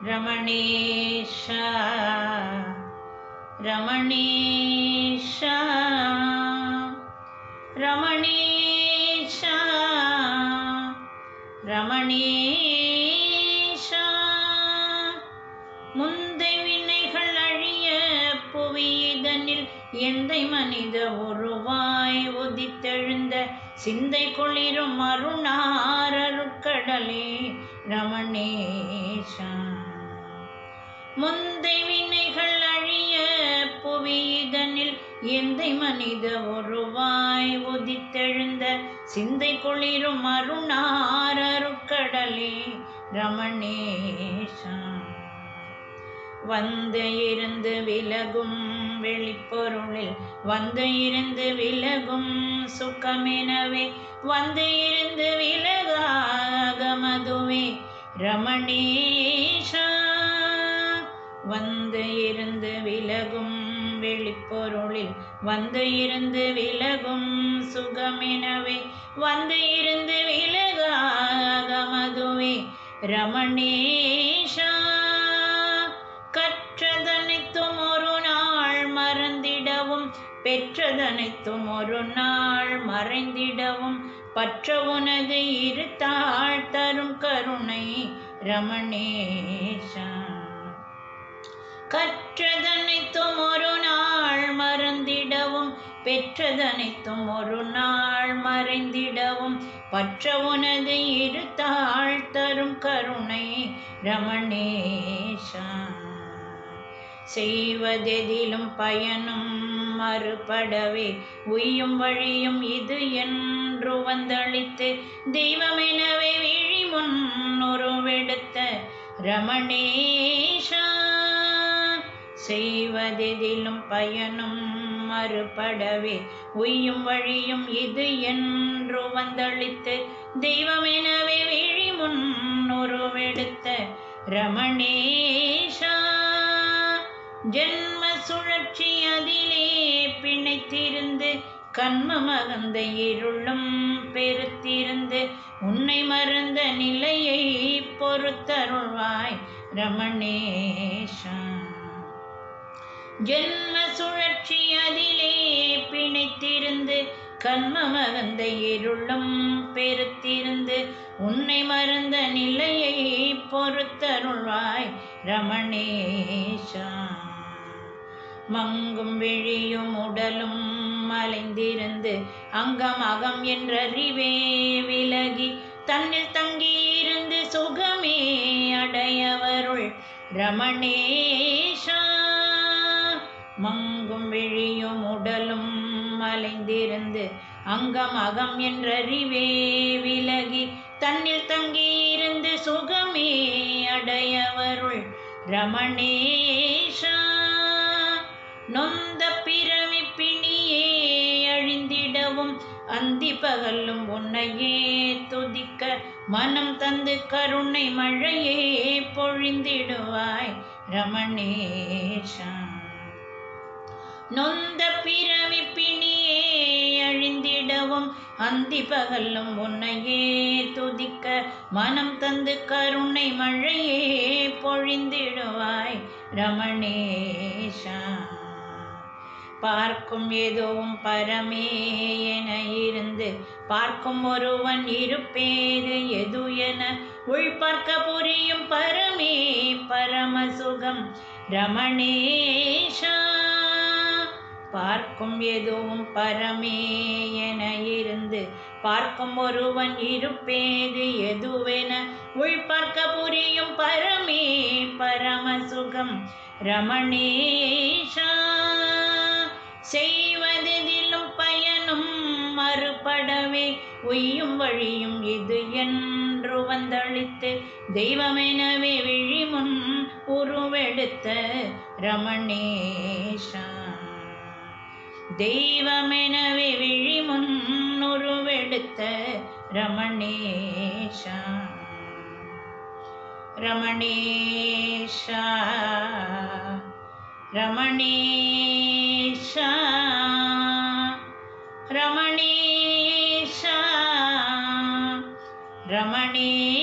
ரமணேஷா ரமணேஷா ரமணேஷா ரமணேஷா முந்தை வினைகள் அழிய புவியிதனில் எந்தை மனித உருவாய் உதித்தெழுந்த சிந்தை கொளிரும் அருணாரருட்கடலே ரமணேஷா. முந்தை வினைகள் அழிய புவியிதனில் எந்தை மனித உருவாய் உதித்தெழுந்த சிந்தை கொளிரும் அருணாரருட்கடலே ரமணேஷா. வந்து இருந்து விலகும் வெளிப்பொருளில் வந்து இருந்து விலகும் சுகமெனவே வந்து இருந்து விலகாகமதுவே ரமணேஷா. வந்து இருந்து விலகும் வெளிப்பொருளில் வந்து இருந்து விலகும் சுகமெனவே வந்து இருந்து விலகாகமதுவே ரமணேஷா. கற்றதனைத்தும் ஒரு நாள் மறந்திடவும் பெற்றதனைத்தும் ஒரு நாள் மறைந்திடவும் பற்ற உனது இருத்தாள் தரும் கருணை ரமணேஷா. கற்றதனைத்தும் ஒரு நாள் மறந்திடவும் பெற்றதனைத்தும் ஒரு நாள் மறைந்திடவும் பற்ற உனது இருத்தாள் தரும் கருணை ரமணேஷா. செய்வதெதிலும் பயனும் மறுபடவே உய்யும் வழியும் இது என்று வந்தளித்து தெய்வமெனவே விழி முன்னுருவெடுத்த ரமணேஷா. செய்வதெதிலும் பயனும் மறுபடவே உய்யும் வழியும் இது என்று வந்தளித்து தெய்வமெனவே விழி முன்னுருவெடுத்த ரமணேஷா. ஜென்ம சுழற்சி அதிலே பிணைத்திருந்து கண்ம மகந்த இருளும் பெருத்திருந்து உன்னை மறந்த நிலையை பொறுத்தருள்வாய் ரமணேஷா. ஜென்ம சுழற்சி அதிலே பிணைத்திருந்து கண்ம மகந்த இருளும் பெருத்திருந்து உன்னை மறந்த நிலையை பொறுத்தருள்வாய் ரமணேஷா. மங்கும் விழியும் உடலும் மலைந்திருந்து அங்கம் அகம் என்றறிவே விலகி தன்னில் தங்கியிருந்து சுகமே அடையவருள் ரமணேஷா. மங்கும் விழியும் உடலும் மலைந்திருந்து அங்கம் அகம் என்றறிவே விலகி தன்னில் தங்கியிருந்து சுகமே அடையவருள் ரமணேஷா. நொந்த பிறவி பிணியே அழிந்திடவும் அந்தி பகலும் உன்னையே துதிக்க மனம் தந்து கருணை மழையே பொழிந்திடுவாய் ரமணேஷா. நொந்த பிறவி பிணியே அழிந்திடவும் அந்தி பகலும் உன்னையே துதிக்க மனம் தந்து கருணை மழையே பொழிந்திடுவாய் ரமணேஷா. பார்க்கும் எதுவும் பரமே என இருந்து பார்க்கும் ஒருவன் இருப்பேது எது என உள்பார்க்க புரியும் பரமே பரமசுகம் ரமணேஷா. பார்க்கும் எதுவும் பரமே என இருந்து பார்க்கும் ஒருவன் இருப்பேது எதுவென உள்பார்க்க புரியும் பரமே பரமசுகம் ரமணேஷா. செய்வதெதிலும் பயனும் மறுபடவே உய்யும் வழியும் இது என்று வந்தளித்து தெய்வமெனவே விழி முன் உருவெடுத்த ரமணேஷா. தெய்வமெனவே விழி முன் உருவெடுத்த ரமணேஷா. ரமணேஷா ரமணேஷா ரமணேஷா ரமணேஷா